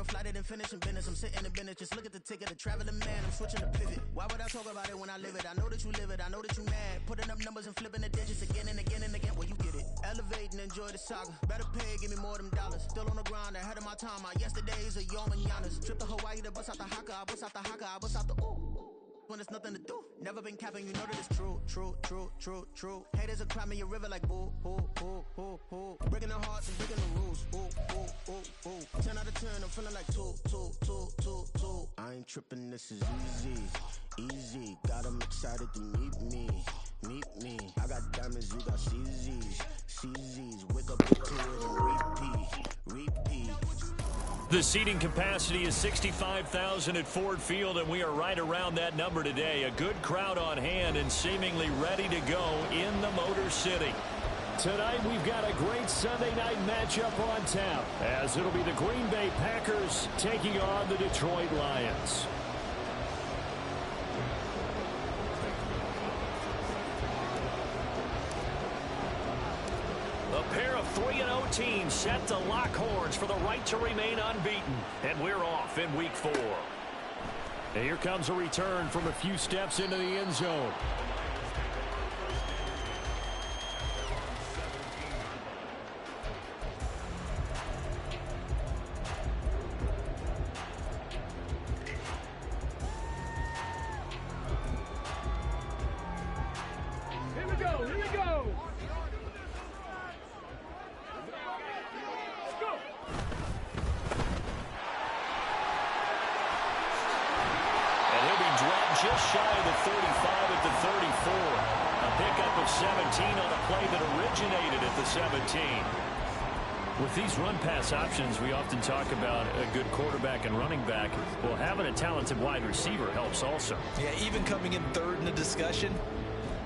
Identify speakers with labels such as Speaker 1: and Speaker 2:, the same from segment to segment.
Speaker 1: a flight, it and finish in business. I'm sitting in business, just look at the ticket, the traveling man. I'm switching to pivot. Why would I talk about it when I live it? I know that you live it, I know that you mad. Putting up numbers and flipping the digits again and again and again. Well, you get it. Elevate and enjoy the saga. Better pay, give me more than dollars. Still on the grind, ahead of my time. My yesterdays are your mananas. Trip to Hawaii to bust out the haka. I bust out the haka, I bust out the ooh. When there's nothing to do. Never been capping, you know that it's true, true, true, true, true. Haters are climbing your river like boo, boo, boo, boo, boo. Breaking their hearts and breaking the rules. Ooh, ooh, ooh, ooh. 10 out of 10, I'm feeling like 2. I ain't tripping, this is easy. Got 'em excited to meet me. I got diamonds, you got CZs. Wake up to it and repeat.
Speaker 2: The seating capacity is 65,000 at Ford Field, and we are right around that number today. A good crowd on hand and seemingly ready to go in the Motor City.
Speaker 3: Tonight we've got a great Sunday night matchup on tap, as it'll be the Green Bay Packers taking on the Detroit Lions.
Speaker 2: A pair of 3-0 teams set to lock horns for the right to remain unbeaten. And we're off in Week 4.
Speaker 3: And here comes a return from a few steps into the end zone.
Speaker 4: Here we go.
Speaker 2: Just shy of the 35 at the 34. A pickup of 17 on a play that originated at the 17.
Speaker 3: With these run-pass options, we often talk about a good quarterback and running back. Well, having a talented wide receiver helps also.
Speaker 5: Yeah, even coming in third in the discussion,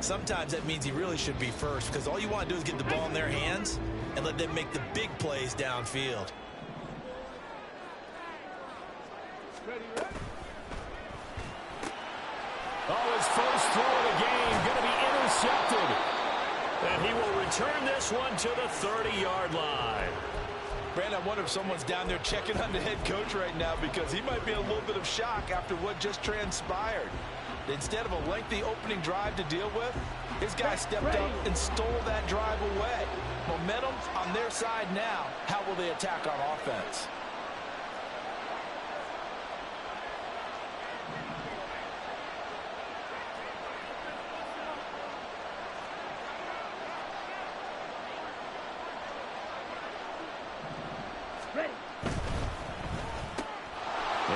Speaker 5: sometimes that means he really should be first, because all you want to do is get the ball in their hands and let them make the big plays downfield.
Speaker 3: Oh, his first throw of the game going to be intercepted.
Speaker 2: And he will return this one to the 30-yard line.
Speaker 5: Brandon, I wonder if someone's down there checking on the head coach right now, because he might be in a little bit of shock after what just transpired. Instead of a lengthy opening drive to deal with, his guy stepped up and stole that drive away. Momentum's on their side now. How will they attack on offense?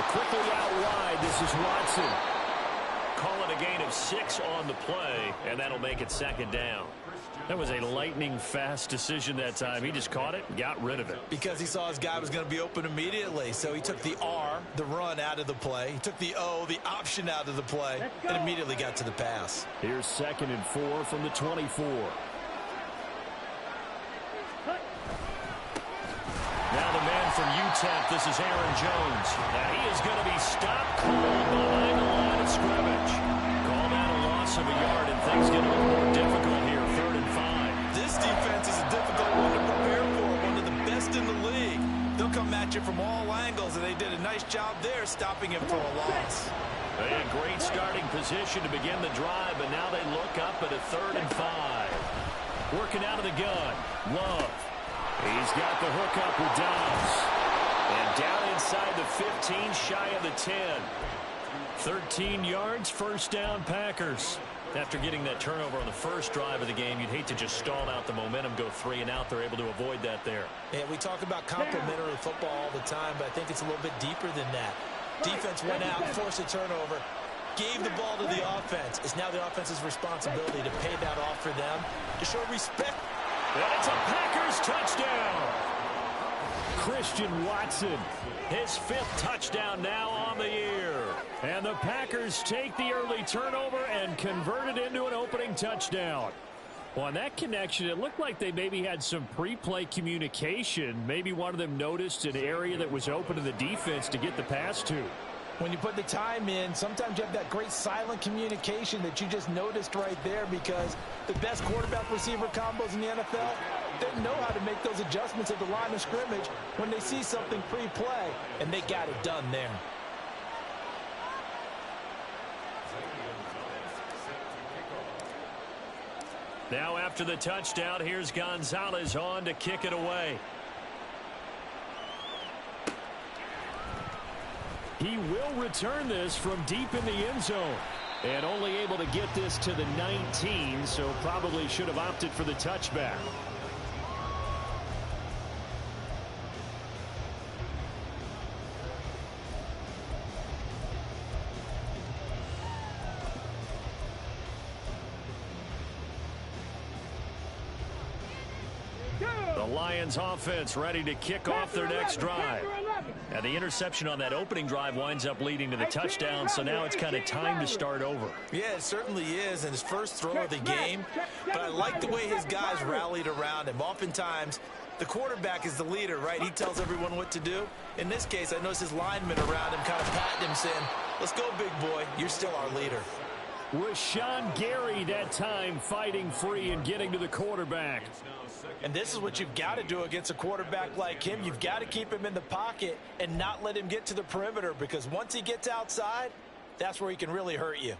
Speaker 3: Quickly out wide, this is Watson.
Speaker 2: Call it a gain of 6 on the play, and that'll make it second down.
Speaker 3: That was a lightning-fast decision that time. He just caught it and got rid of it.
Speaker 5: Because he saw his guy was going to be open immediately, so he took the R, the run, out of the play. He took the O, the option, out of the play, and immediately got to the pass.
Speaker 3: Here's 2nd and 4 from the 24.
Speaker 2: Now the man from UTEP, this is Aaron Jones. Now he is going to be stopped cold behind the line of scrimmage. Call that a loss of a yard, and things get a little more difficult here, 3rd and 5.
Speaker 5: This defense is a difficult one to prepare for, one of the best in the league. They'll come at you from all angles, and they did a nice job there stopping him for a loss.
Speaker 2: They had a great starting position to begin the drive, but now they look up at a 3rd and 5.
Speaker 3: Working out of the gun, Love. He's got the hook up with Dobbs.
Speaker 2: And down inside the 15, shy of the 10.
Speaker 3: 13 yards, first down, Packers.
Speaker 2: After getting that turnover on the first drive of the game, you'd hate to just stall out the momentum, go 3 and out. They're able to avoid that there.
Speaker 5: Yeah, we talk about complementary football all the time, but I think it's a little bit deeper than that. Defense went out, forced a turnover, gave the ball to the offense. It's now the offense's responsibility to pay that off for them, to show respect.
Speaker 2: And it's a Packers touchdown.
Speaker 3: Christian Watson,
Speaker 2: his 5th touchdown now on the year.
Speaker 3: And the Packers take the early turnover and convert it into an opening touchdown. Well, on that connection, it looked like they maybe had some pre-play communication. Maybe one of them noticed an area that was open to the defense to get the pass to.
Speaker 5: When you put the time in, sometimes you have that great silent communication that you just noticed right there, because the best quarterback-receiver combos in the NFL, they know how to make those adjustments at the line of scrimmage when they see something pre-play, and they got it done there.
Speaker 3: Now after the touchdown, here's Gonzalez on to kick it away. He will return this from deep in the end zone. And only able to get this to the 19, so probably should have opted for the touchback. The Lions offense ready to kick off their next drive. And the interception on that opening drive winds up leading to the touchdown, so now it's kind of time to start over.
Speaker 5: Yeah, it certainly is, and his first throw of the game. But I like the way his guys rallied around him. Oftentimes, the quarterback is the leader, right? He tells everyone what to do. In this case, I noticed his linemen around him kind of patting him, saying, "Let's go, big boy. You're still our leader."
Speaker 3: Rashawn Gary that time fighting free and getting to the quarterback.
Speaker 5: And this is what you've got to do against a quarterback like him. You've got to keep him in the pocket and not let him get to the perimeter, because once he gets outside, that's where he can really hurt you.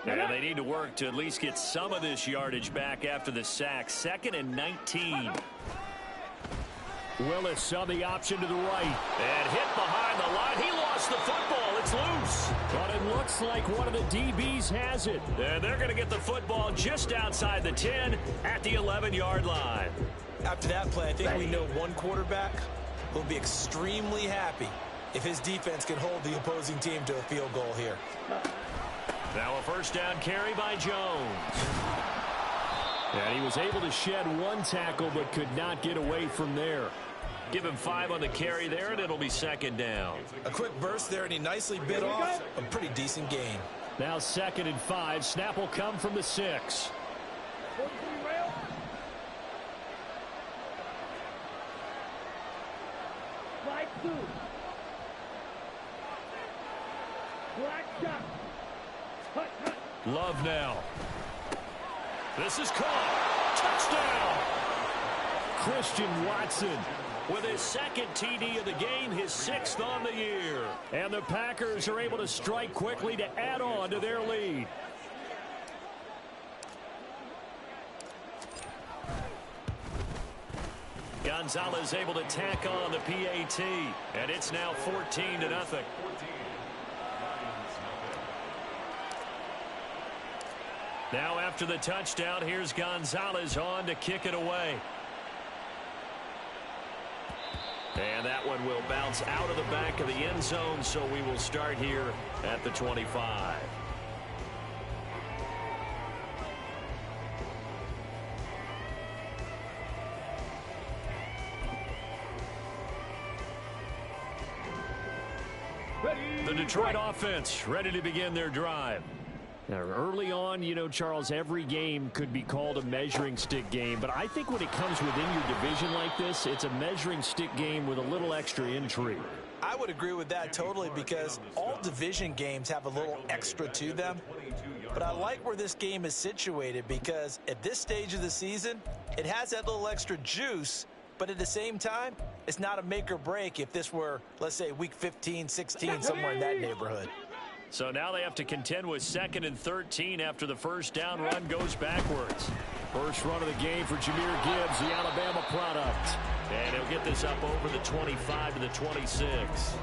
Speaker 3: And they need to work to at least get some of this yardage back after the sack. 2nd and 19. Willis saw the option to the right. And hit behind the line. He lost the football. It's loose. But it looks like one of the DBs has it. And they're going to get the football just outside the 10 at the 11-yard line.
Speaker 5: After that play, I think we know one quarterback will be extremely happy if his defense can hold the opposing team to a field goal here.
Speaker 3: Now a first down carry by Jones. And he was able to shed one tackle but could not get away from there. Give him 5 on the carry there, and it'll be 2nd down.
Speaker 5: A quick burst there, and he nicely bit off a pretty decent gain.
Speaker 3: Now 2nd and 5. Snap will come from the 6.
Speaker 4: Black suit. Black shot.
Speaker 3: Love now. This is caught. Touchdown. Christian Watson with his 2nd TD of the game, his 6th on the year. And the Packers are able to strike quickly to add on to their lead. Gonzalez able to tack on the PAT. And it's now 14-0. Now after the touchdown, here's Gonzalez on to kick it away. And that one will bounce out of the back of the end zone, so we will start here at the 25. The Detroit offense ready to begin their drive. Now, early on, you know, Charles, every game could be called a measuring stick game, but I think when it comes within your division like this, it's a measuring stick game with a little extra intrigue.
Speaker 5: I would agree with that totally, because all division games have a little extra to them. But I like where this game is situated, because at this stage of the season, it has that little extra juice, but at the same time, it's not a make or break if this were, let's say, week 15, 16, somewhere in that neighborhood.
Speaker 3: So now they have to contend with 2nd and 13 after the first down run goes backwards. First run of the game for Jahmyr Gibbs, the Alabama product. And he'll get this up over the 25 to the 26.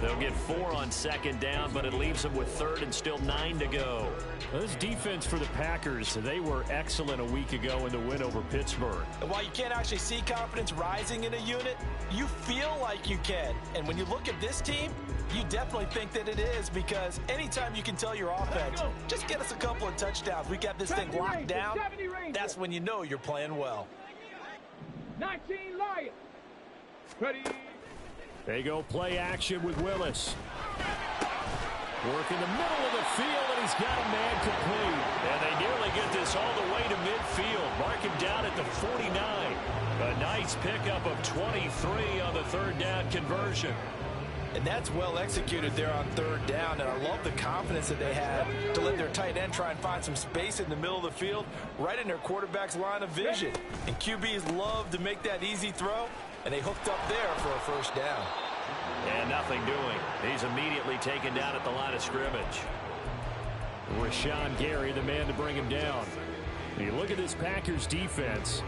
Speaker 3: They'll get 4 on 2nd down, but it leaves them with 3rd and still 9 to go. Well, this defense for the Packers, they were excellent a week ago in the win over Pittsburgh.
Speaker 5: And while you can't actually see confidence rising in a unit, you feel like you can. And when you look at this team, you definitely think that it is, because anytime you can tell your offense, just get us a couple of touchdowns, we got this thing locked down, that's when you know you're playing well.
Speaker 4: 19 Lions. Ready.
Speaker 3: They go play action with Willis. Work in the middle of the field, and he's got a man complete. And they nearly get this all the way to midfield. Mark him down at the 49. A nice pickup of 23 on the third down conversion.
Speaker 5: And that's well executed there on third down. And I love the confidence that they had to let their tight end try and find some space in the middle of the field, right in their quarterback's line of vision. And QBs love to make that easy throw, and they hooked up there for a first down.
Speaker 3: And nothing doing. He's immediately taken down at the line of scrimmage. Rashawn Gary, the man to bring him down. You look at this Packers defense.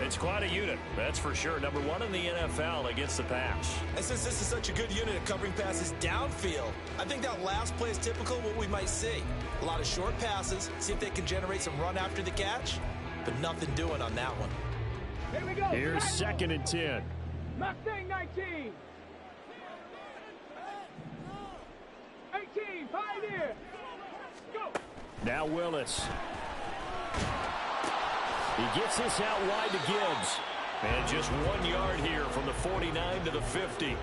Speaker 3: It's quite a unit, that's for sure. Number one in the NFL against the pass.
Speaker 5: And since this is such a good unit at covering passes downfield, I think that last play is typical of what we might see. A lot of short passes, see if they can generate some run after the catch, but nothing doing on that one.
Speaker 4: Here we go.
Speaker 3: Here's 2nd and 10.
Speaker 4: Mustang 19. 18, Pioneer. Go.
Speaker 3: Now Willis. He gets this out wide to Gibbs. And just 1 yard here from the 49 to the 50.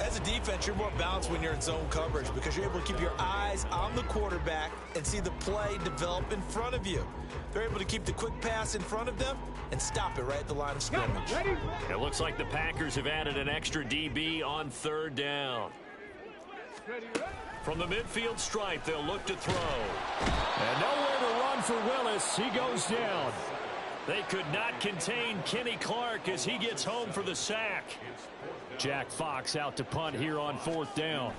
Speaker 5: As a defense, you're more balanced when you're in zone coverage because you're able to keep your eyes on the quarterback and see the play develop in front of you. They're able to keep the quick pass in front of them and stop it right at the line of scrimmage.
Speaker 4: Ready?
Speaker 3: It looks like the Packers have added an extra DB on third down.
Speaker 4: Ready,
Speaker 3: From the midfield stripe, they'll look to throw. And nowhere to run for Willis. He goes down. They could not contain Kenny Clark as he gets home for the sack. Jack Fox out to punt here on 4th down.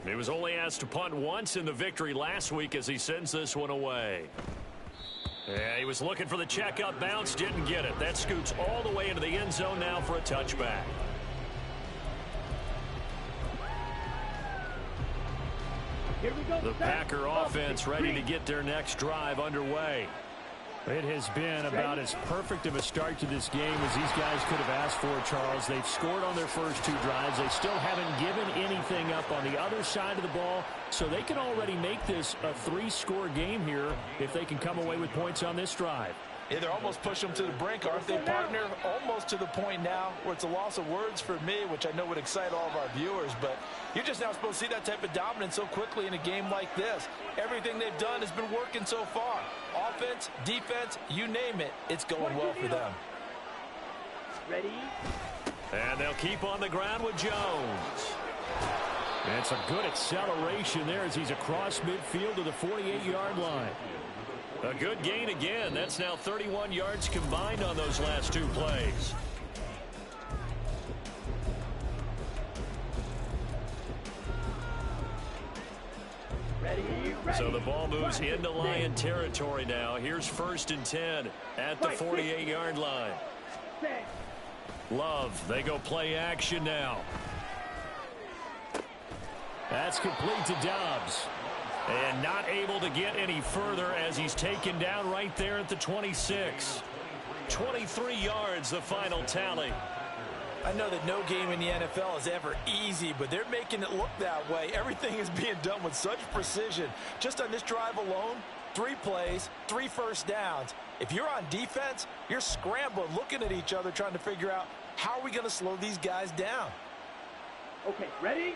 Speaker 3: He was only asked to punt once in the victory last week as he sends this one away. Yeah, he was looking for the checkup bounce, didn't get it. That scoots all the way into the end zone now for a touchback.
Speaker 4: Here we go.
Speaker 3: The Packer offense ready to get their next drive underway. It has been about as perfect of a start to this game as these guys could have asked for, Charles. They've scored on their first 2 drives. They still haven't given anything up on the other side of the ball, so they can already make this a 3-score game here if they can come away with points on this drive.
Speaker 5: Yeah, they're almost pushing them to the brink, aren't they, partner? Almost to the point now where it's a loss of words for me, which I know would excite all of our viewers, but you're just now supposed to see that type of dominance so quickly in a game like this. Everything they've done has been working so far. Offense, defense, you name it, it's going well for them.
Speaker 4: Ready?
Speaker 3: And they'll keep on the ground with Jones. And some good acceleration there as he's across midfield to the 48-yard line. A good gain again. That's now 31 yards combined on those last 2 plays.
Speaker 4: Ready?
Speaker 3: So the ball moves into Lion territory now. Here's 1st and 10 at the 48-yard line. Love, they go play action now. That's complete to Dobbs. And not able to get any further as he's taken down right there at the 26. 23 yards, the final tally.
Speaker 5: I know that no game in the NFL is ever easy, but they're making it look that way. Everything is being done with such precision. Just on this drive alone, 3 plays, 3 first downs. If you're on defense, you're scrambling, looking at each other, trying to figure out how are we going to slow these guys down.
Speaker 4: Okay, ready?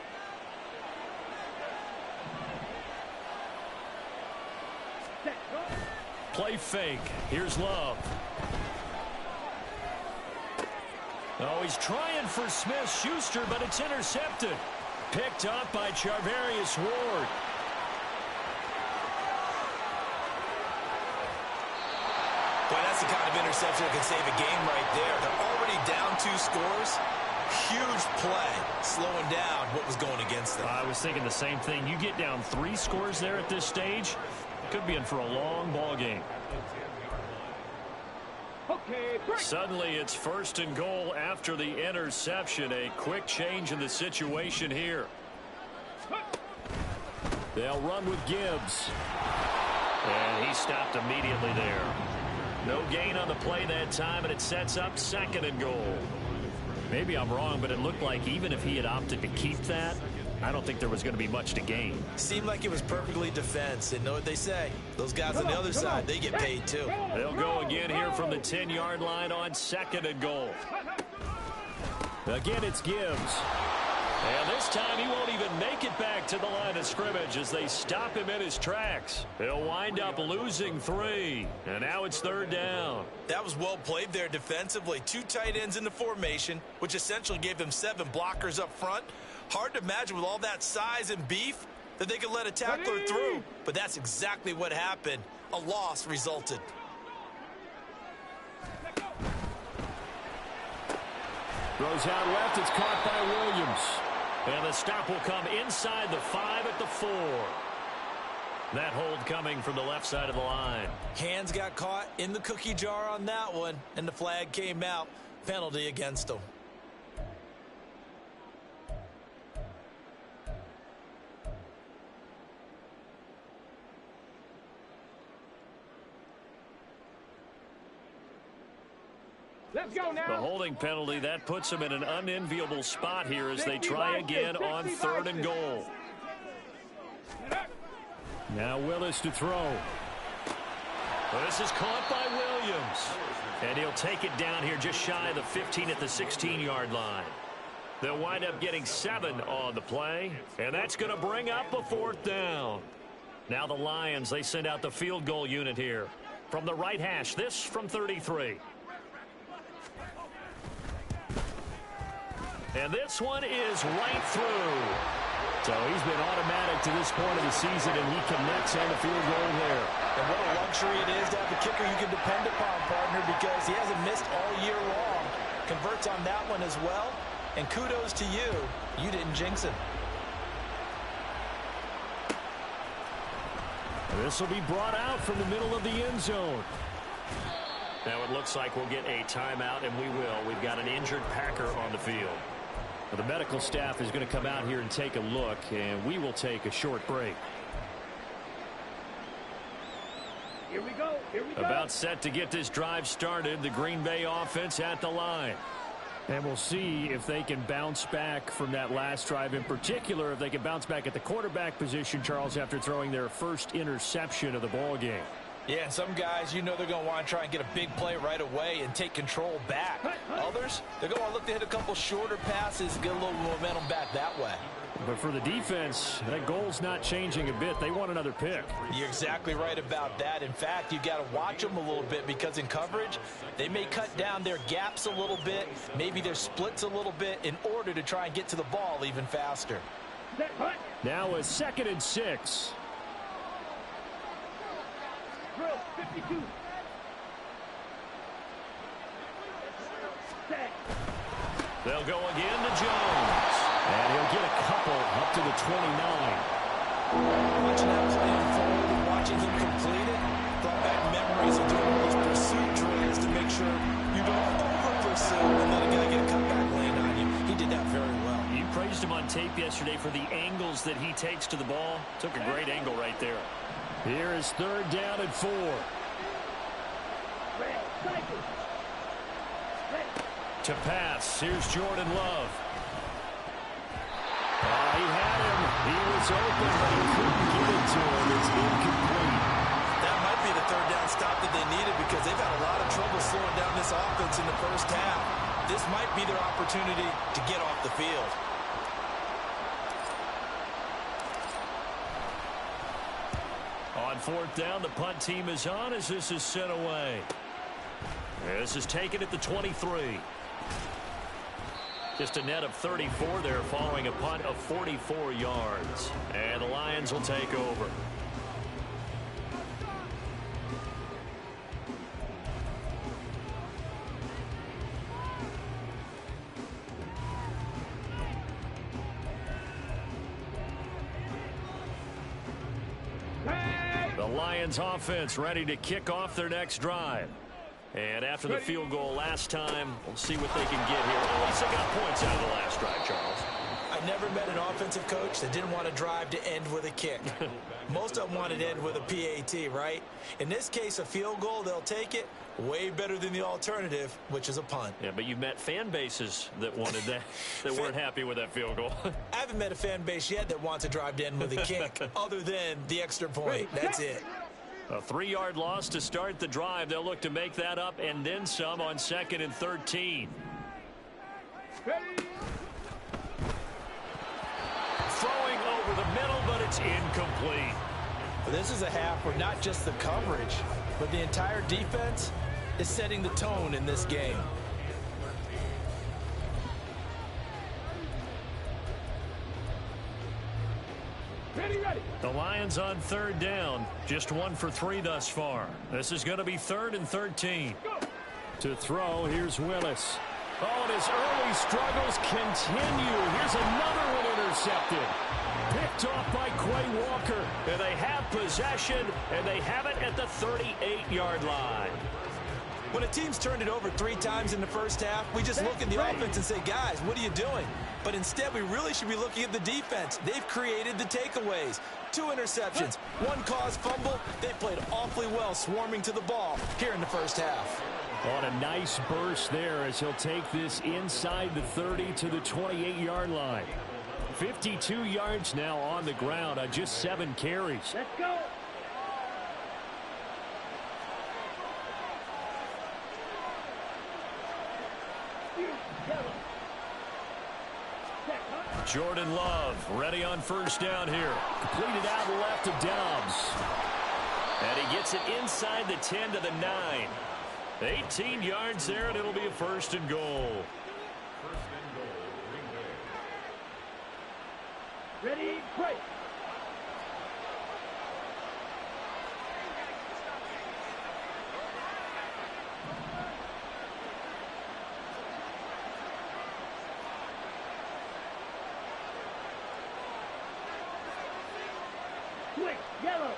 Speaker 4: Set, go.
Speaker 3: Play fake. Here's Love. Oh, he's trying for Smith-Schuster, but it's intercepted. Picked up by Charvarius Ward.
Speaker 5: Boy, that's the kind of interception that can save a game right there. They're already down 2 scores. Huge play, slowing down what was going against them.
Speaker 3: I was thinking the same thing. You get down 3 scores there at this stage, could be in for a long ball game.
Speaker 4: Okay, break.
Speaker 3: Suddenly it's 1st and goal after the interception. A quick change in the situation here. They'll run with Gibbs. And he stopped immediately there. No gain on the play that time, and it sets up 2nd and goal. Maybe I'm wrong, but it looked like even if he had opted to keep that, I don't think there was going to be much to gain.
Speaker 5: Seemed like it was perfectly defense. And know what they say? Those guys on the other side, they get paid too.
Speaker 3: They'll go again here from the 10-yard line on 2nd and goal. Again, it's Gibbs. And this time he won't even make it back to the line of scrimmage as they stop him in his tracks. He'll wind up losing 3. And now it's 3rd down.
Speaker 5: That was well played there defensively. 2 tight ends in the formation, which essentially gave them 7 blockers up front. Hard to imagine with all that size and beef that they could let a tackler through. But that's exactly what happened. A loss resulted.
Speaker 3: Throws out left. It's caught by Williams. And the stop will come inside the 5 at the 4. That hold coming from the left side of the line.
Speaker 5: Hands got caught in the cookie jar on that one, and the flag came out. Penalty against them.
Speaker 4: Let's go now.
Speaker 3: The holding penalty, that puts them in an unenviable spot here as they try again on 3rd and goal. Now Willis to throw. This is caught by Williams. And he'll take it down here just shy of the 15 at the 16-yard line. They'll wind up getting 7 on the play. And that's going to bring up a 4th down. Now the Lions, they send out the field goal unit here. From the right hash, this from 33. And this one is right through. So he's been automatic to this point of the season, and he connects on the field goal there.
Speaker 5: And what a luxury it is to have a kicker you can depend upon, partner, because he hasn't missed all year long. Converts on that one as well. And kudos to you. You didn't jinx him.
Speaker 3: This will be brought out from the middle of the end zone. Now it looks like we'll get a timeout, and we will. We've got an injured Packer on the field. The medical staff is going to come out here and take a look, and we will take a short break.
Speaker 4: Here we go. Here we go.
Speaker 3: About set to get this drive started, the Green Bay offense at the line. And we'll see if they can bounce back from that last drive, in particular if they can bounce back at the quarterback position, Charles, after throwing their first interception of the ball game.
Speaker 5: Yeah, some guys, you know they're going to want to try and get a big play right away and take control back. Others, they're going to look to hit a couple shorter passes, get a little momentum back that way.
Speaker 3: But for the defense, that goal's not changing a bit. They want another pick.
Speaker 5: You're exactly right about that. In fact, you got to watch them a little bit because in coverage, they may cut down their gaps a little bit, maybe their splits a little bit in order to try and get to the ball even faster.
Speaker 3: Now a 2nd and 6.
Speaker 4: Drill 52. Set.
Speaker 3: They'll go again to Jones. And he'll get a couple up to the 29.
Speaker 5: Watching that play unfold and watching him complete it brought back memories of doing those pursuit drills to make sure you don't over-pursue and let a guy get a cutback lane on you. He did that very well.
Speaker 3: You praised him on tape yesterday for the angles that he takes to the ball. Took a great angle right there. Here is 3rd down and 4. To pass, here's Jordan Love. He had him. He was open, but he couldn't get it to him. It's incomplete.
Speaker 5: That might be the 3rd down stop that they needed because they've had a lot of trouble slowing down this offense in the first half. This might be their opportunity to get off the field.
Speaker 3: On 4th down, the punt team is on as this is sent away. This is taken at the 23. Just a net of 34 there following a punt of 44 yards. And the Lions will take over. The Lions offense ready to kick off their next drive. And after the field goal last time, we'll see what they can get here. At least they got points out of the last drive, Charles.
Speaker 5: I never met an offensive coach that didn't want a drive to end with a kick. Most of them wanted to end with a PAT, right? In this case, a field goal, they'll take it. Way better than the alternative, which is a punt.
Speaker 3: Yeah, but you've met fan bases that wanted that, that weren't happy with that field goal.
Speaker 5: I haven't met a fan base yet that wants a drive to end with a kick, other than the extra point. That's it.
Speaker 3: A 3-yard loss to start the drive. They'll look to make that up and then some on 2nd and 13. it's incomplete.
Speaker 5: This is a half where not just the coverage, but the entire defense is setting the tone in this game.
Speaker 4: Ready, ready.
Speaker 3: The Lions on third down. Just 1 for 3 thus far. This is going to be 3rd and 13.
Speaker 4: Go.
Speaker 3: To throw, here's Willis. Oh, and his early struggles continue. Here's another one intercepted. Picked off by Quay Walker. And they have possession, and they have it at the 38-yard line.
Speaker 5: When a team's turned it over 3 times in the first half, we just look at the offense and say, guys, what are you doing? But instead, we really should be looking at the defense. They've created the takeaways. 2 interceptions, 1 caused fumble. They played awfully well swarming to the ball here in the first half.
Speaker 3: On a nice burst there as he'll take this inside the 30 to the 28-yard line. 52 yards now on the ground on just 7 carries.
Speaker 4: Let's go.
Speaker 3: Jordan Love ready on first down here. Completed out left to Dobbs. And he gets it inside the 10 to the 9. 18 yards there, and it'll be a 1st and goal.
Speaker 4: Ready, break. Quick, yellow.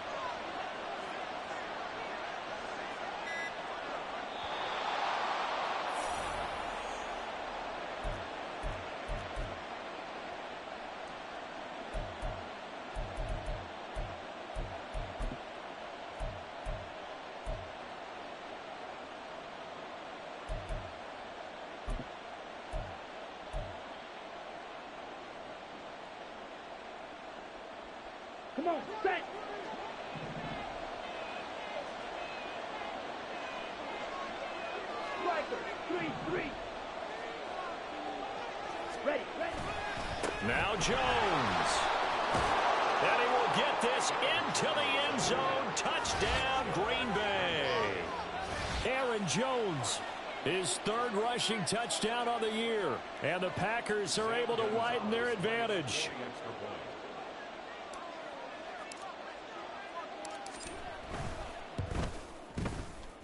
Speaker 4: Come on, set. Striker, 3-3. Ready, ready.
Speaker 3: Now Jones. And he will get this into the end zone. Touchdown, Green Bay. Aaron Jones, his 3rd rushing touchdown of the year. And the Packers are able to widen their advantage.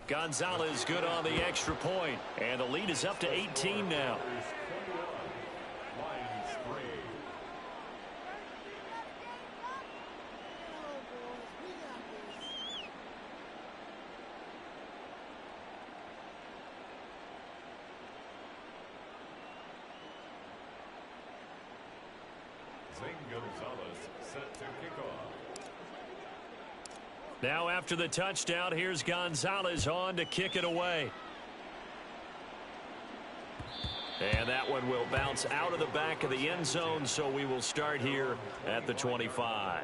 Speaker 3: Gonzalez good on the extra point. And the lead is up to 18 now.
Speaker 2: Gonzalez set to kick off.
Speaker 3: Now after the touchdown, here's Gonzalez on to kick it away. And that one will bounce out of the back of the end zone, so we will start here at the 25.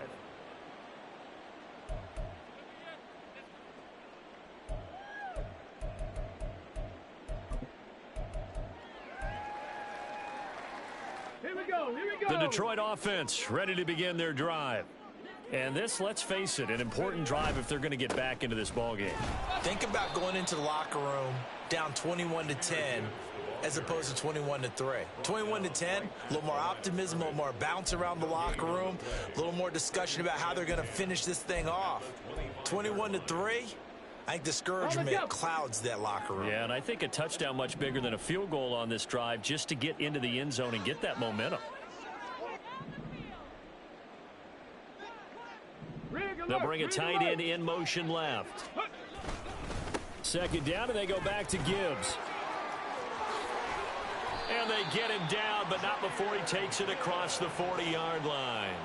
Speaker 4: Here we go, here we go.
Speaker 3: The Detroit offense ready to begin their drive. And this, let's face it, an important drive if they're going to get back into this ballgame.
Speaker 5: Think about going into the locker room down 21-10 as opposed to 21-3. 21-10, a little more optimism, a little more bounce around the locker room, a little more discussion about how they're going to finish this thing off. 21-3, I think discouragement clouds that locker room.
Speaker 3: Yeah, and I think a touchdown much bigger than a field goal on this drive just to get into the end zone and get that momentum. They'll bring a tight end in motion left. 2nd down, and they go back to Gibbs. And they get him down, but not before he takes it across the 40-yard line.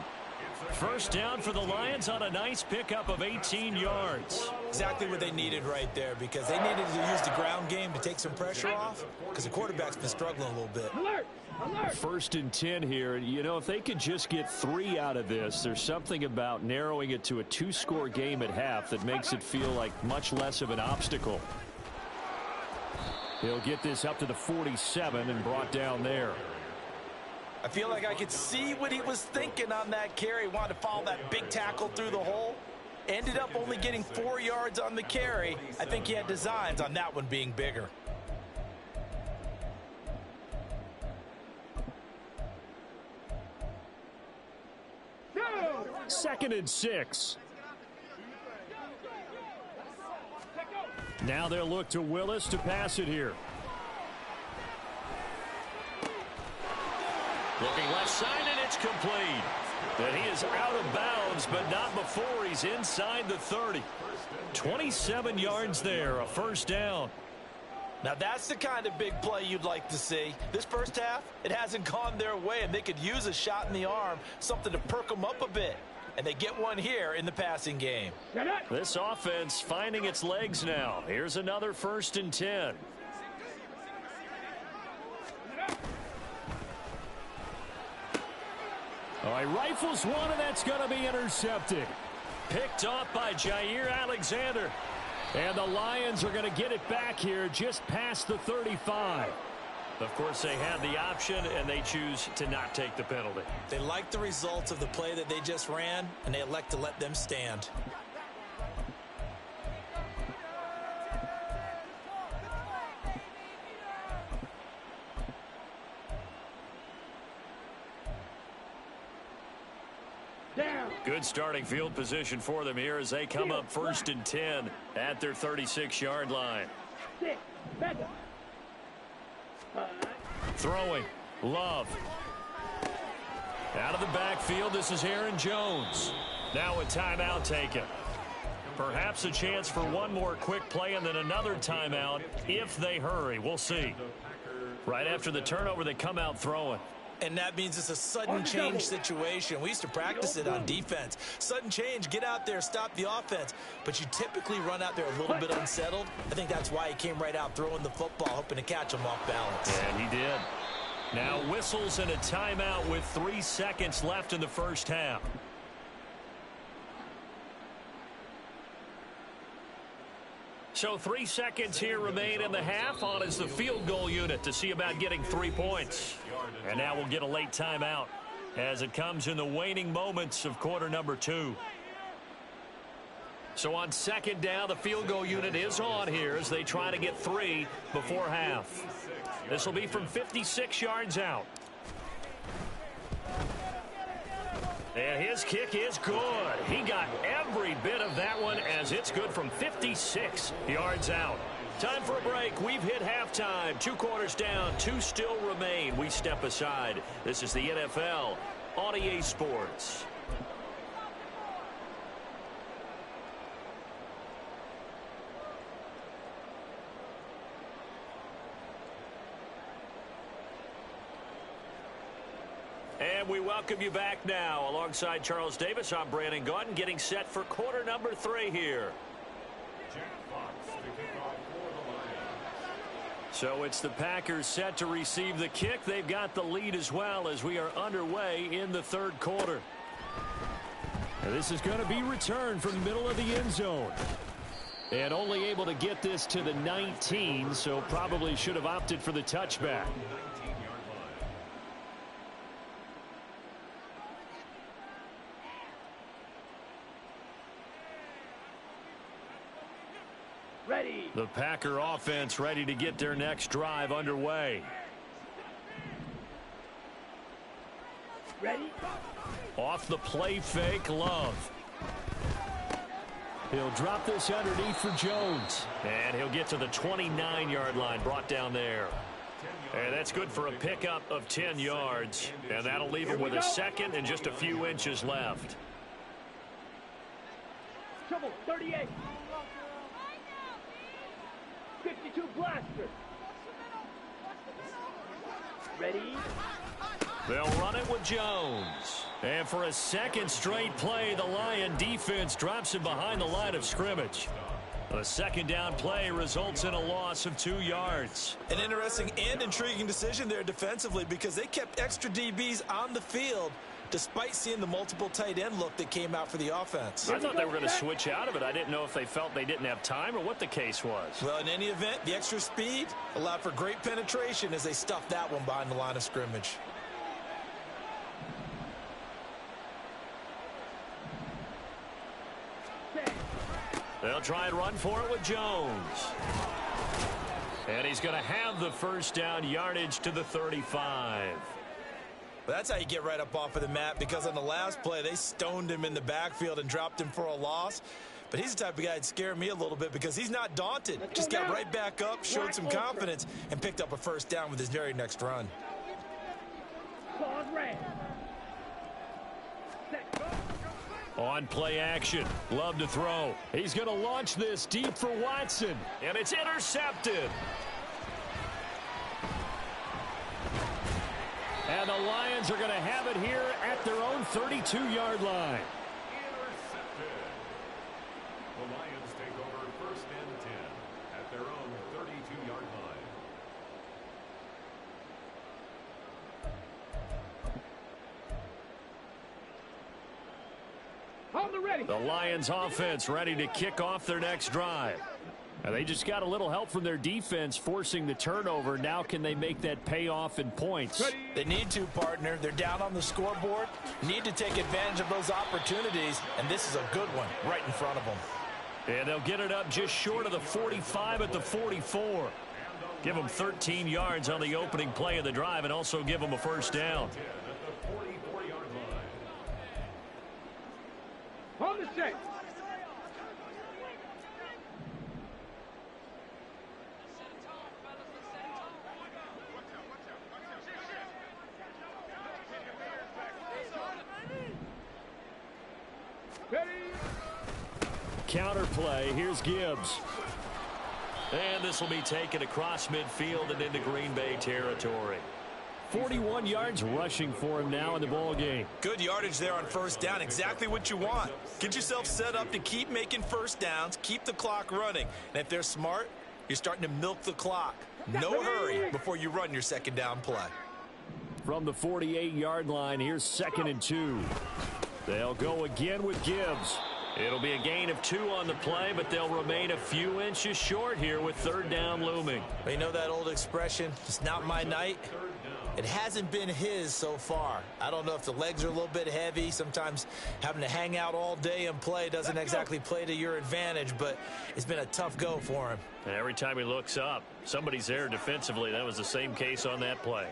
Speaker 3: 1st down for the Lions on a nice pickup of 18 yards.
Speaker 5: Exactly what they needed right there, because they needed to use the ground game to take some pressure off, because the quarterback's been struggling a little bit.
Speaker 4: Alert! Alert!
Speaker 3: 1st and 10 here. You know, if they could just get 3 out of this, there's something about narrowing it to a 2-score game at half that makes it feel like much less of an obstacle. He'll get this up to the 47 and brought down there.
Speaker 5: I feel like I could see what he was thinking on that carry. He wanted to follow that big tackle through the hole. Ended up only getting 4 yards on the carry. I think he had designs on that one being bigger.
Speaker 4: No!
Speaker 3: 2nd and 6. Now they'll look to Willis to pass it here. Looking left side, and it's complete. And he is out of bounds, but not before he's inside the 30. 27 yards there, a first down.
Speaker 5: Now that's the kind of big play you'd like to see. This first half, it hasn't gone their way, and they could use a shot in the arm, something to perk them up a bit. And they get one here in the passing game.
Speaker 3: This offense finding its legs now. Here's another 1st and 10. All right, rifles one, and that's going to be intercepted. Picked off by Jair Alexander. And the Lions are going to get it back here just past the 35. Of course, they had the option, and they choose to not take the penalty.
Speaker 5: They like the results of the play that they just ran, and they elect to let them stand.
Speaker 3: Good starting field position for them here as they come up 1st and 10 at their 36-yard line.
Speaker 4: 6, back up.
Speaker 3: Throwing. Love. Out of the backfield, this is Aaron Jones. Now a timeout taken. Perhaps a chance for one more quick play and then another timeout if they hurry. We'll see. Right after the turnover, they come out throwing.
Speaker 5: And that means it's a sudden change situation. We used to practice it on defense. Sudden change, get out there, stop the offense. But you typically run out there a little bit unsettled. I think that's why he came right out throwing the football, hoping to catch him off balance.
Speaker 3: And he did. Now whistles and a timeout with 3 seconds left in the first half. So 3 seconds here remain in the half. On is the field goal unit to see about getting 3 points. And now we'll get a late timeout as it comes in the waning moments of quarter number 2. So on 2nd down, the field goal unit is on here as they try to get 3 before half. This will be from 56 yards out. And his kick is good. He got every bit of that one as it's good from 56 yards out. Time for a break. We've hit halftime. 2 quarters down. 2 still remain. We step aside. This is the NFL on EA Sports. And we welcome you back now. Alongside Charles Davis, I'm Brandon Gaudin, getting set for quarter number 3 here. So it's the Packers set to receive the kick. They've got the lead as well as we are underway in the 3rd quarter. And this is going to be returned from the middle of the end zone. And only able to get this to the 19, so probably should have opted for the touchback.
Speaker 4: Ready.
Speaker 3: The Packer offense ready to get their next drive underway.
Speaker 4: Ready.
Speaker 3: Off the play fake, Love. He'll drop this underneath for Jones. And he'll get to the 29-yard line, brought down there. And that's good for a pickup of 10 yards. And that'll leave him with a 2nd and just a few inches left.
Speaker 4: Trouble, 38. 52 blaster. Ready.
Speaker 3: They'll run it with Jones. And for a 2nd straight play, the Lion defense drops him behind the line of scrimmage. A 2nd down play results in a loss of 2 yards.
Speaker 5: An interesting and intriguing decision there defensively because they kept extra DBs on the field despite seeing the multiple tight end look that came out for the offense.
Speaker 3: I thought they were going to switch out of it. I didn't know if they felt they didn't have time or what the case was.
Speaker 5: Well, in any event, the extra speed allowed for great penetration as they stuffed that one behind the line of scrimmage.
Speaker 3: try and run for it with Jones. And he's going to have the first down, yardage to the 35.
Speaker 5: Well, that's how you get right up off of the mat, because on the last play, they stoned him in the backfield and dropped him for a loss. But he's the type of guy that'd scare me a little bit because he's not daunted. Just got right back up, showed some confidence, and picked up a first down with his very next run.
Speaker 3: On play action, Love to throw. He's going to launch this deep for Watson, and it's intercepted. And the Lions are going to have it here at their own 32-yard line.
Speaker 2: Intercepted. The Lions take over first and 10 at their own 32-yard line.
Speaker 4: On the ready.
Speaker 3: The Lions offense ready to kick off their next drive. And they just got a little help from their defense forcing the turnover. Now can they make that pay off in points?
Speaker 5: They need to, partner. They're down on the scoreboard. Need to take advantage of those opportunities, and this is a good one right in front of them.
Speaker 3: And they'll get it up just short of the 45 at the 44. Give them 13 yards on the opening play of the drive and also give them a first down.
Speaker 4: On the set.
Speaker 3: Counter play. Here's Gibbs. And this will be taken across midfield and into Green Bay territory. 41 yards rushing for him now in the ball game.
Speaker 5: Good yardage there on first down. Exactly what you want. Get yourself set up to keep making first downs, keep the clock running. And if they're smart, you're starting to milk the clock. No hurry before you run your second down play.
Speaker 3: From the 48-yard line, here's 2nd and 2. They'll go again with Gibbs. It'll be a gain of 2 on the play, but they'll remain a few inches short here with 3rd down looming.
Speaker 5: You know that old expression, it's not my night? It hasn't been his so far. I don't know if the legs are a little bit heavy. Sometimes having to hang out all day and play doesn't exactly play to your advantage, but it's been a tough go for him.
Speaker 3: And every time he looks up, somebody's there defensively. That was the same case on that play.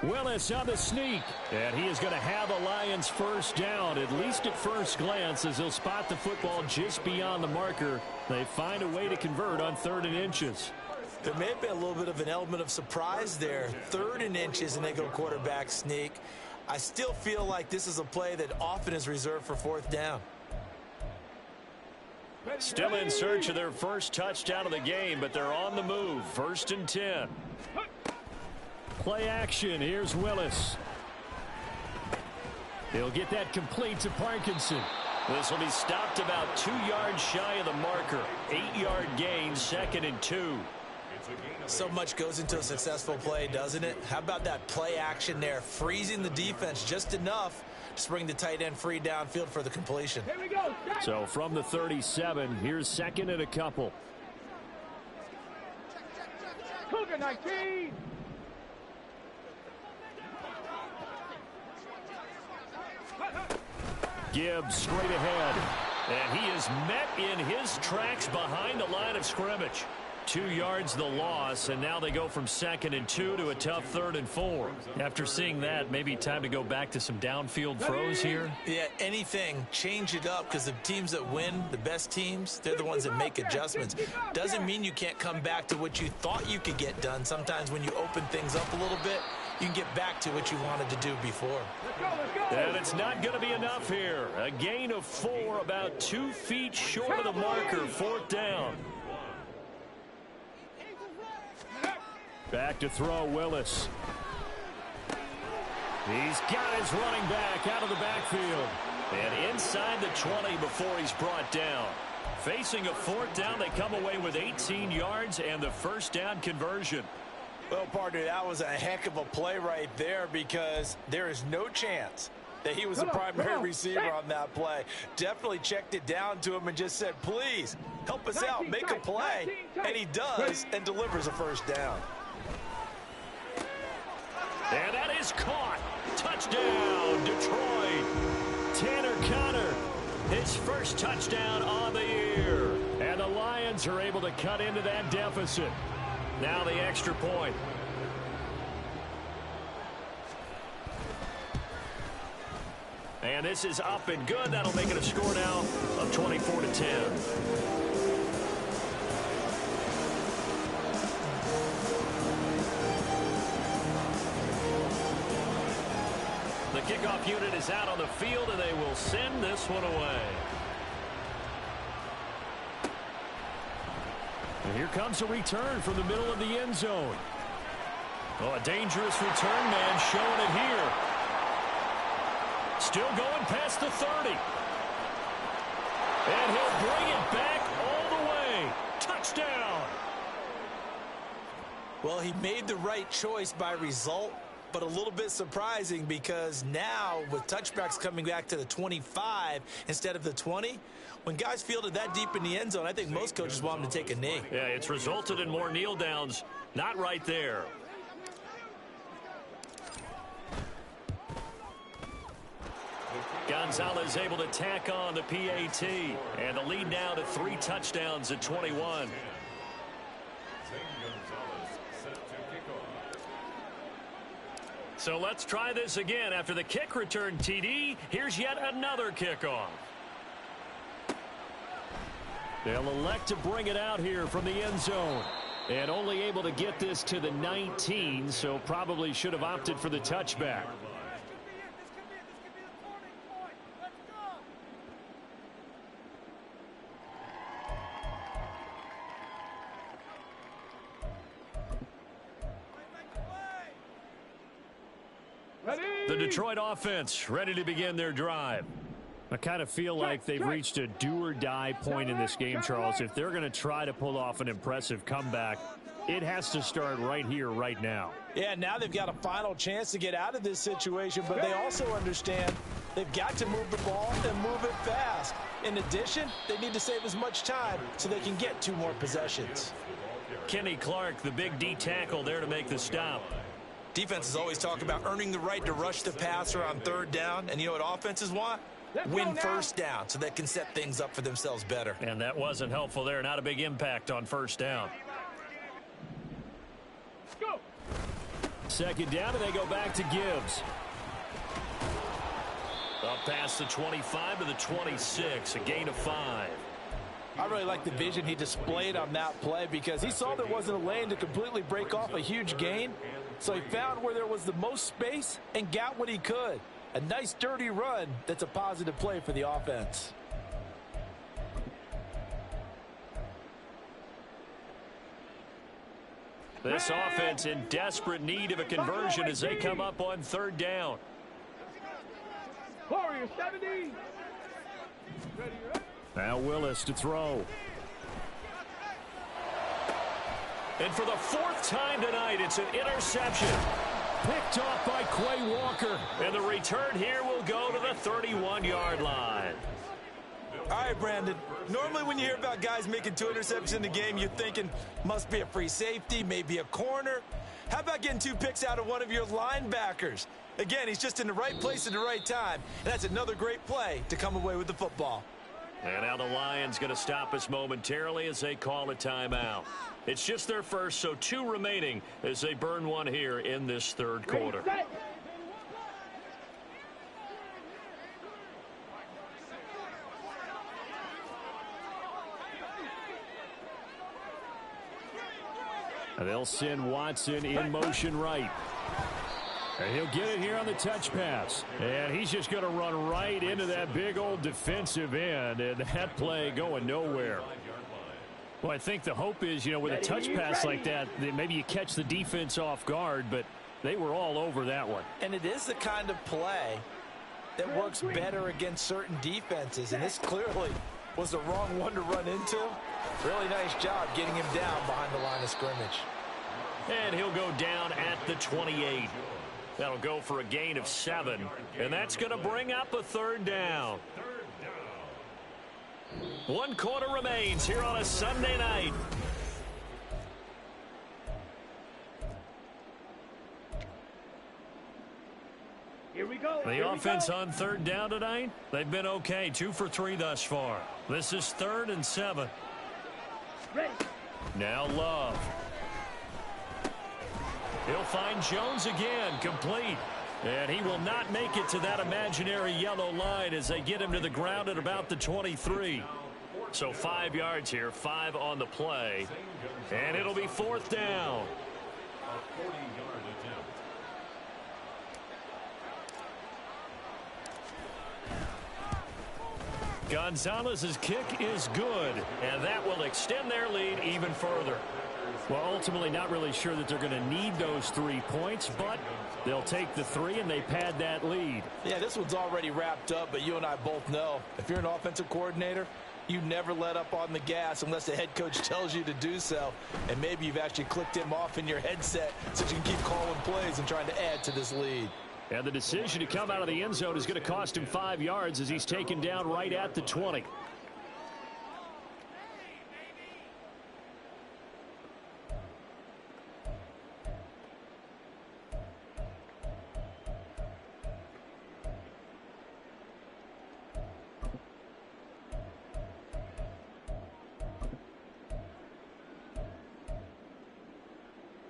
Speaker 3: Willis on the sneak, and he is going to have a Lions first down, at least at first glance, as he'll spot the football just beyond the marker. They find a way to convert on 3rd and inches.
Speaker 5: There may have been a little bit of an element of surprise there. 3rd and inches, and they go quarterback sneak. I still feel like this is a play that often is reserved for 4th down.
Speaker 3: Still in search of their first touchdown of the game, but they're on the move. 1st and 10. Play action. Here's Willis. He'll get that complete to Parkinson. This will be stopped about 2 yards shy of the marker. 8-yard gain, 2nd and 2.
Speaker 5: So much goes into a successful play, doesn't it? How about that play action there, freezing the defense just enough to bring the tight end free downfield for the completion.
Speaker 4: Here we go.
Speaker 3: So from the 37, here's 2nd and a couple.
Speaker 4: Cougar 19.
Speaker 3: Gibbs straight ahead. And he is met in his tracks behind the line of scrimmage. 2 yards the loss, and now they go from 2nd and 2 to a tough 3rd and 4. After seeing that, maybe time to go back to some downfield throws here.
Speaker 5: Yeah, anything. Change it up, because the teams that win, the best teams, they're the ones that make adjustments. Doesn't mean you can't come back to what you thought you could get done. Sometimes when you open things up a little bit, you can get back to what you wanted to do before.
Speaker 3: And it's not going to be enough here. A gain of 4, about 2 feet short of the marker, 4th down. Back to throw, Willis. He's got his running back out of the backfield. And inside the 20 before he's brought down. Facing a 4th down, they come away with 18 yards and the first down conversion.
Speaker 5: Well, partner, that was a heck of a play right there, because there is no chance that he was the primary receiver on that play. Definitely checked it down to him and just said, please, help us out, make a play. And he does, and delivers a first down.
Speaker 3: And that is caught. Touchdown, Detroit. Tanner Conner His first touchdown on the year. And the Lions are able to cut into that deficit. Now the extra point. And this is up and good. That'll make it a score now of 24-10. The kickoff unit is out on the field, and they will send this one away. And here comes a return from the middle of the end zone. Oh, a dangerous return man showing it here. Still going past the 30. And he'll bring it back all the way. Touchdown.
Speaker 5: Well, he made the right choice by result, but a little bit surprising because now with touchbacks coming back to the 25 instead of the 20, when guys field it that deep in the end zone, I think most coaches want them to take a knee.
Speaker 3: Yeah, it's resulted in more kneel downs. Not right there. Gonzalez able to tack on the PAT. And the lead now to 3 touchdowns at 21. So let's try this again. After the kick return TD, here's yet another kickoff. They'll elect to bring it out here from the end zone. And only able to get this to the 19, so probably should have opted for the touchback. The Detroit offense ready to begin their drive. I kind of feel like they've reached a do-or-die point in this game, Charles. If they're going to try to pull off an impressive comeback, it has to start right here, right now.
Speaker 5: Yeah, now they've got a final chance to get out of this situation, but they also understand they've got to move the ball and move it fast. In addition, they need to save as much time so they can get 2 more possessions.
Speaker 3: Kenny Clark, the big D tackle there to make the stop.
Speaker 5: Defenses always talk about earning the right to rush the passer on 3rd down, and you know what offenses want? Win 1st down so they can set things up for themselves better.
Speaker 3: And that wasn't helpful there. Not a big impact on 1st down.
Speaker 4: Go.
Speaker 3: 2nd down, and they go back to Gibbs. Up past the 25 to the 26, a gain of 5.
Speaker 5: I really like the vision he displayed on that play because he saw there wasn't a lane to completely break off a huge gain. So he found where there was the most space and got what he could. A nice dirty run that's a positive play for the offense.
Speaker 3: This offense in desperate need of a conversion as they come up on 3rd down.
Speaker 4: Warrior 70. Ready.
Speaker 3: Now Willis to throw. And for the 4th time tonight, it's an interception. Picked off by Quay Walker. And the return here will go to the 31-yard line.
Speaker 5: All right, Brandon. Normally when you hear about guys making 2 interceptions in the game, you're thinking must be a free safety, maybe a corner. How about getting 2 picks out of one of your linebackers? Again, he's just in the right place at the right time. And that's another great play to come away with the football.
Speaker 3: And now the Lions going to stop us momentarily as they call a timeout. It's just their first, so 2 remaining as they burn one here in this 3rd quarter. And they'll send Watson in motion right. And he'll get it here on the touch pass. And he's just going to run right into that big old defensive end. And that play going nowhere. Well, I think the hope is, you know, with a touch pass like that maybe you catch the defense off guard, but they were all over that one.
Speaker 5: And it is the kind of play that works better against certain defenses. And this clearly was the wrong one to run into. Really nice job getting him down behind the line of scrimmage.
Speaker 3: And he'll go down at the 28. That'll go for a gain of 7. And that's going to bring up a 3rd down. 1 quarter remains here on a Sunday night.
Speaker 4: Here we go.
Speaker 3: The offense on third down tonight, they've been okay. 2 for 3 thus far. This is 3rd and 7.
Speaker 4: Ready.
Speaker 3: Now Love. He'll find Jones again, complete. And he will not make it to that imaginary yellow line as they get him to the ground at about the 23. So 5 yards here, 5 on the play. And it'll be 4th down. Gonzalez's kick is good, and that will extend their lead even further. Well, ultimately not really sure that they're going to need those 3 points, but they'll take the 3 and they pad that lead.
Speaker 5: Yeah, this one's already wrapped up, but you and I both know if you're an offensive coordinator, you never let up on the gas unless the head coach tells you to do so. And maybe you've actually clicked him off in your headset so you can keep calling plays and trying to add to this lead.
Speaker 3: And the decision to come out of the end zone is going to cost him 5 yards as he's taken down right at the 20.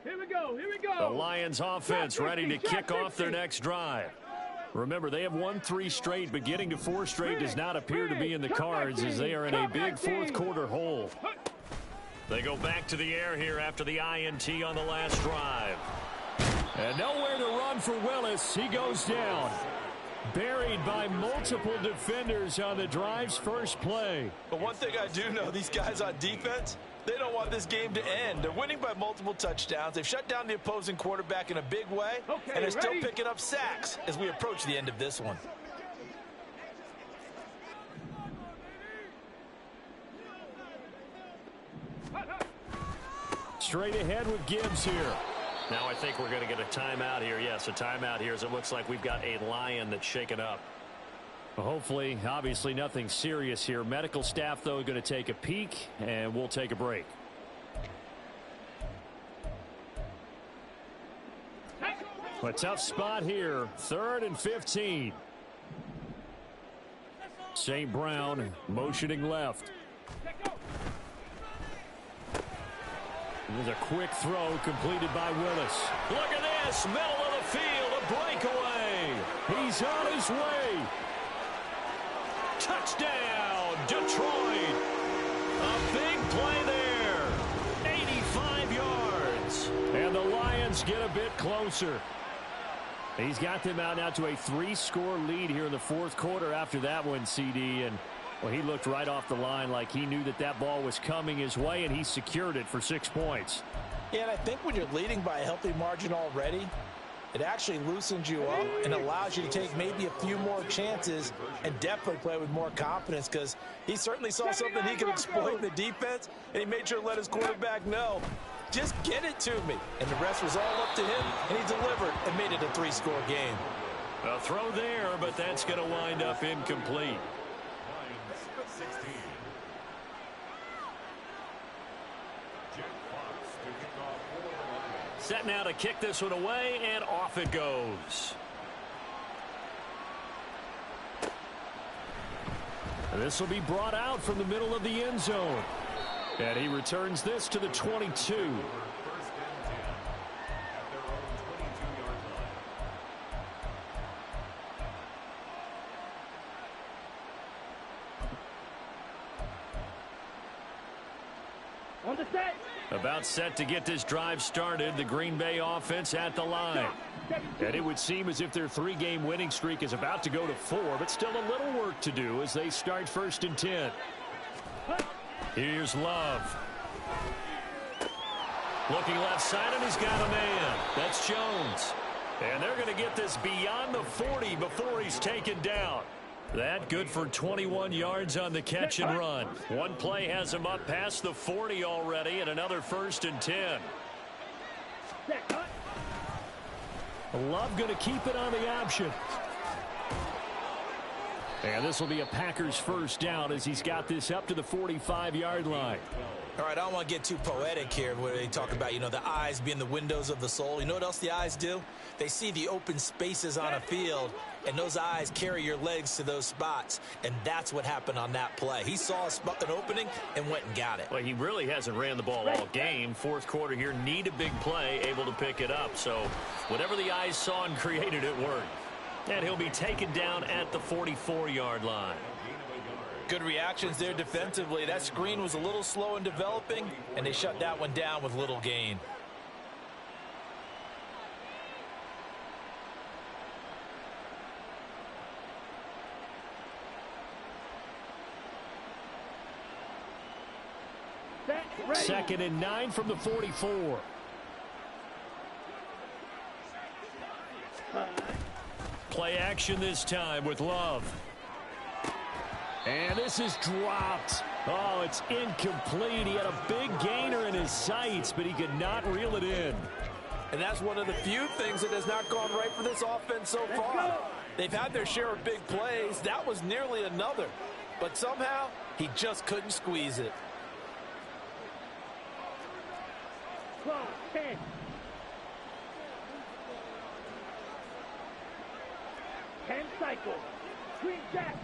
Speaker 4: Here we go. Here we go.
Speaker 3: The Lions offense ready to kick off their next drive. Remember, they have won 3 straight, but getting to 4 straight does not appear to be in the cards as they are in a big fourth quarter hole. They go back to the air here after the INT on the last drive. And nowhere to run for Willis. He goes down. Buried by multiple defenders on the drive's first play.
Speaker 5: But one thing I do know, these guys on defense, they don't want this game to end. They're winning by multiple touchdowns. They've shut down the opposing quarterback in a big way, and they're still picking up sacks as we approach the end of this one.
Speaker 3: Straight ahead with Gibbs here. Now I think we're going to get a timeout here. Yes, a timeout here as it looks like we've got a Lion that's shaken up. Well, hopefully, obviously nothing serious here. Medical staff, though, going to take a peek, and we'll take a break. A tough spot here. 3rd and 15. St. Brown motioning left. There's a quick throw completed by Willis. Look at this, middle of the field, a breakaway. He's on his way. Touchdown, Detroit. A big play there. 85 yards. And the Lions get a bit closer. He's got them out now to a 3-score lead here in the fourth quarter after that one, CD. And well, he looked right off the line like he knew that that ball was coming his way, and he secured it for 6 points.
Speaker 5: Yeah, and I think when you're leading by a healthy margin already, it actually loosens you up and allows you to take maybe a few more chances and definitely play with more confidence, because he certainly saw something he could exploit in the defense, and he made sure to let his quarterback know, just get it to me. And the rest was all up to him, and he delivered and made it a 3-score game.
Speaker 3: A throw there, but that's going to wind up incomplete. Set now to kick this one away, and off it goes. And this will be brought out from the middle of the end zone. And he returns this to the 22.
Speaker 4: On the set.
Speaker 3: About set to get this drive started. The Green Bay offense at the line. And it would seem as if their 3-game winning streak is about to go to 4, but still a little work to do as they start 1st and 10. Here's Love. Looking left side, and he's got a man. That's Jones. And they're going to get this beyond the 40 before he's taken down. That good for 21 yards on the catch and run. One play has him up past the 40 already, and another 1st and 10. Love going to keep it on the option. And this will be a Packers 1st down as he's got this up to the 45-yard line.
Speaker 5: All right, I don't want to get too poetic here where they talk about, the eyes being the windows of the soul. You know what else the eyes do? They see the open spaces on a field, and those eyes carry your legs to those spots, and that's what happened on that play. He saw an opening and went and got it.
Speaker 3: Well, he really hasn't ran the ball all game. Fourth quarter here, need a big play, able to pick it up. So whatever the eyes saw and created, it worked. And he'll be taken down at the 44-yard line.
Speaker 5: Good reactions there defensively. That screen was a little slow in developing, and they shut that one down with little gain.
Speaker 3: Second and 9 from the 44. Play action this time with Love. And this is dropped. Oh, it's incomplete. He had a big gainer in his sights, but he could not reel it in.
Speaker 5: And that's one of the few things that has not gone right for this offense so far. They've had their share of big plays. That was nearly another. But somehow, he just couldn't squeeze it.
Speaker 4: 12, 10. Cycle. Green jack.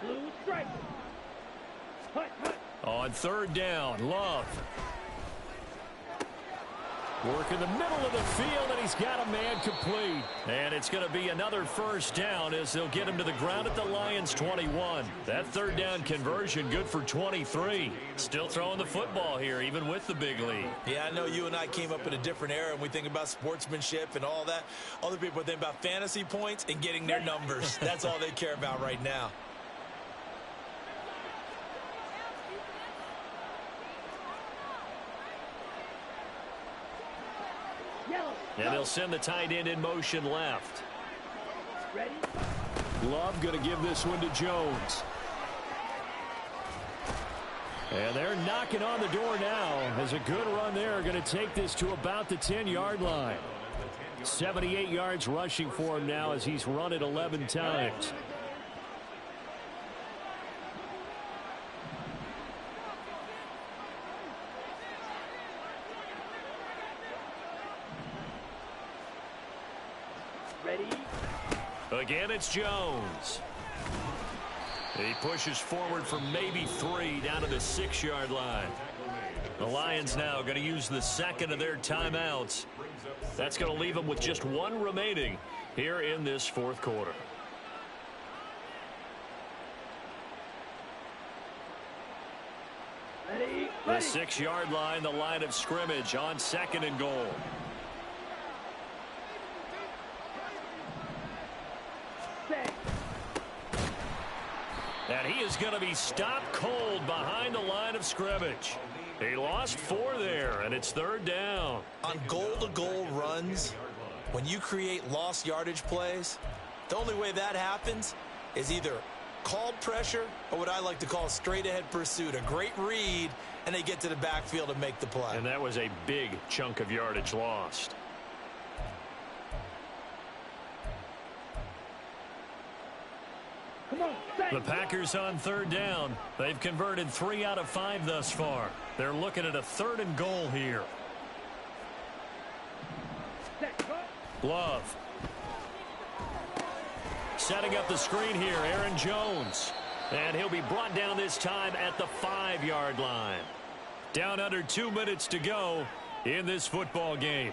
Speaker 4: Blue stripe. Hut, hut.
Speaker 3: On third down, Love. Work in the middle of the field, and he's got a man complete. And it's going to be another first down as they'll get him to the ground at the Lions' 21. That third down conversion good for 23. Still throwing the football here, even with the big lead.
Speaker 5: Yeah, I know you and I came up in a different era, and we think about sportsmanship and all that. Other people think about fantasy points and getting their numbers. That's all they care about right now.
Speaker 3: And they'll send the tight end in motion left.
Speaker 4: Ready?
Speaker 3: Love going to give this one to Jones. And they're knocking on the door now as a good run there. Going to take this to about the 10-yard line. 78 yards rushing for him now as he's run it 11 times. Again, it's Jones. He pushes forward for maybe 3 down to the 6-yard line. The Lions now going to use the second of their timeouts. That's going to leave them with just 1 remaining here in this fourth quarter.
Speaker 4: Ready?
Speaker 3: The 6-yard line, the line of scrimmage on second and goal. And he is going to be stopped cold behind the line of scrimmage. He lost 4 there, and it's third down.
Speaker 5: On goal-to-goal runs, when you create lost yardage plays, the only way that happens is either called pressure or what I like to call straight-ahead pursuit. A great read, and they get to the backfield and make the play.
Speaker 3: And that was a big chunk of yardage lost. The Packers on third down. They've converted 3 out of 5 thus far. They're looking at a third and goal here. Love. Setting up the screen here, Aaron Jones. And he'll be brought down this time at the 5-yard line. Down under 2 minutes to go in this football game.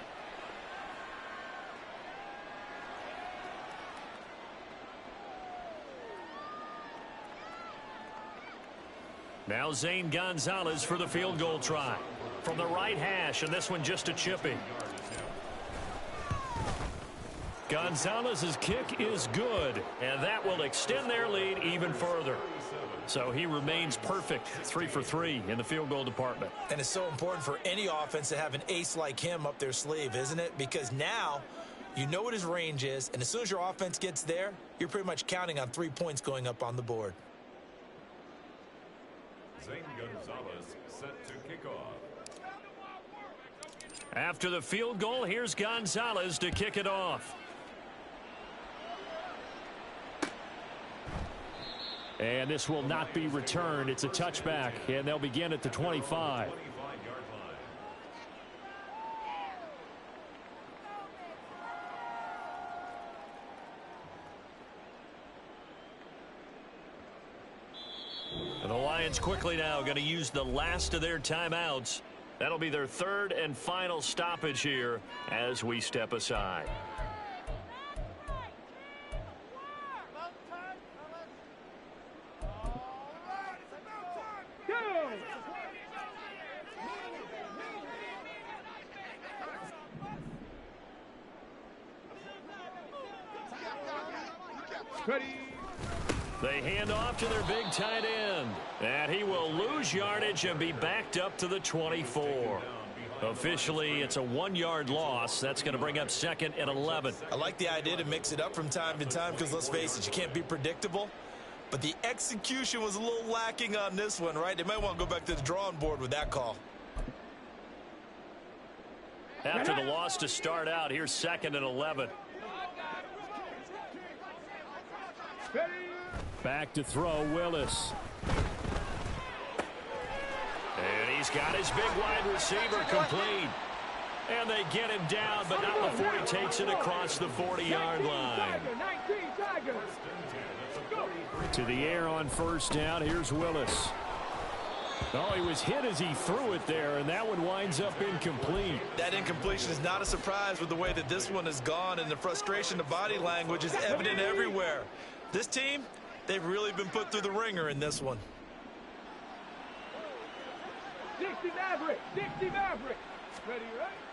Speaker 3: Now Zane Gonzalez for the field goal try. From the right hash, and this one just a chipping. Gonzalez's kick is good, and that will extend their lead even further. So he remains perfect, 3 for 3 in the field goal department.
Speaker 5: And it's so important for any offense to have an ace like him up their sleeve, isn't it? Because now you know what his range is, and as soon as your offense gets there, you're pretty much counting on 3 points going up on the board.
Speaker 6: Zane Gonzalez set to kick off.
Speaker 3: After the field goal, here's Gonzalez to kick it off. And this will not be returned. It's a touchback, and they'll begin at the 25. And the Lions quickly now going to use the last of their timeouts. That'll be their third and final stoppage here as we step aside. They hand off to their big tight end. And he will lose yardage and be backed up to the 24. Officially, it's a 1-yard loss. That's going to bring up 2nd and 11.
Speaker 5: I like the idea to mix it up from time to time because, let's face it, you can't be predictable. But the execution was a little lacking on this one, right? They might want to go back to the drawing board with that call.
Speaker 3: After the loss to start out, here's 2nd and 11. Back to throw, Willis. And he's got his big wide receiver complete. And they get him down, but not before he takes it across the 40-yard line. To the air on first down. Here's Willis. Oh, he was hit as he threw it there, and that one winds up incomplete.
Speaker 5: That incompletion is not a surprise with the way that this one has gone, and the frustration, the body language is evident everywhere. This team, they've really been put through the ringer in this one.
Speaker 4: Dixie Maverick. Dixie Maverick. Ready,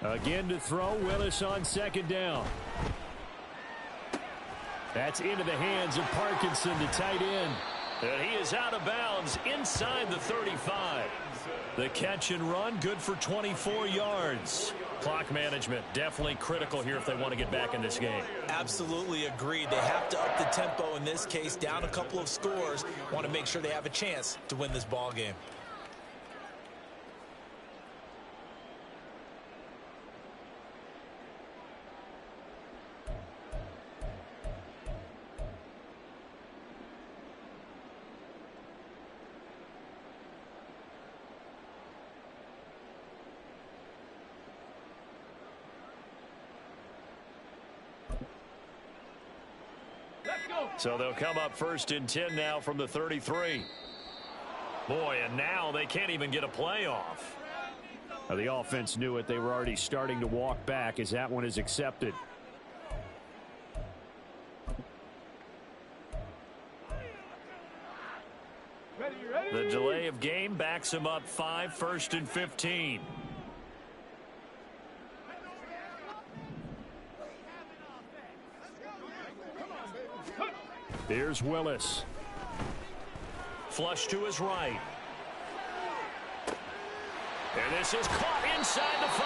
Speaker 4: right?
Speaker 3: Again to throw. Willis on 2nd down. That's into the hands of Parkinson, the tight end. And he is out of bounds inside the 35. The catch and run, good for 24 yards. Clock management, definitely critical here if they want to get back in this game.
Speaker 5: Absolutely agreed. They have to up the tempo in this case, down a couple of scores. Want to make sure they have a chance to win this ball game.
Speaker 3: So they'll come up 1st and 10 now from the 33. Boy, and now they can't even get a playoff. The offense knew it. They were already starting to walk back as that one is accepted. The delay of game backs him up 5, 1st and 15. Here's Willis. Flush to his right. And this is caught inside the 5.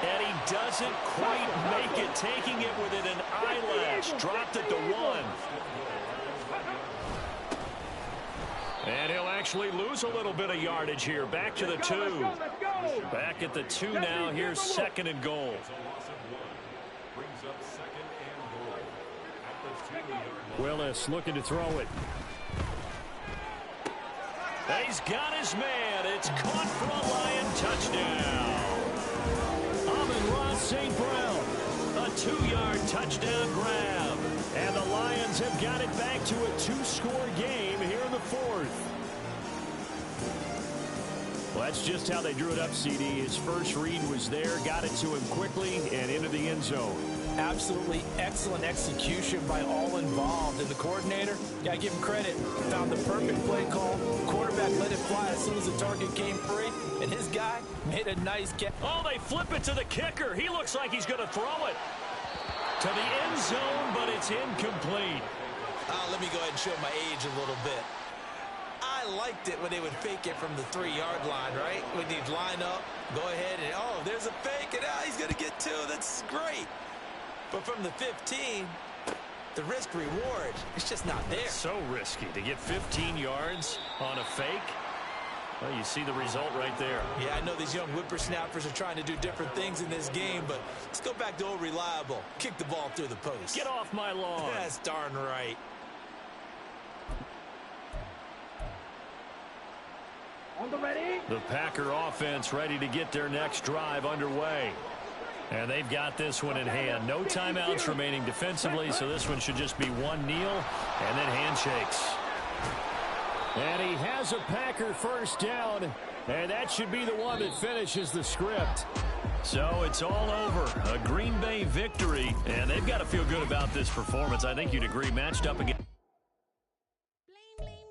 Speaker 3: And he doesn't quite make it, taking it within an eyelash. Dropped at the 1. And he'll actually lose a little bit of yardage here. Back to the 2. Back at the 2 now. Here's 2nd and goal. Willis looking to throw it. He's got his man. It's caught for a Lion touchdown. Amon-Ra St. Brown. A 2-yard touchdown grab. And the Lions have got it back to a 2-score game here in the 4th. Well, that's just how they drew it up, CD. His first read was there, got it to him quickly, and into the end zone.
Speaker 5: Absolutely excellent execution by all involved. And the coordinator, got to give him credit, found the perfect play call. Quarterback let it fly as soon as the target came free. And his guy made a nice catch.
Speaker 3: Oh, they flip it to the kicker. He looks like he's going to throw it to the end zone, but it's incomplete.
Speaker 5: Let me go ahead and show my age a little bit. I liked it when they would fake it from the 3-yard line, right? When they'd line up, go ahead, and oh, there's a fake, and he's going to get 2. That's great. But from the 15, the risk-reward, it's just not there.
Speaker 3: It's so risky to get 15 yards on a fake. Well, you see the result right there.
Speaker 5: Yeah, I know these young whippersnappers are trying to do different things in this game, but let's go back to old reliable. Kick the ball through the post.
Speaker 3: Get off my lawn.
Speaker 5: That's darn right.
Speaker 4: On the ready.
Speaker 3: The Packer offense ready to get their next drive underway. And they've got this one in hand. No timeouts remaining defensively, so this one should just be one kneel and then handshakes. And he has a Packer first down, and that should be the one that finishes the script. So it's all over. A Green Bay victory, and they've got to feel good about this performance. I think you'd agree, matched up against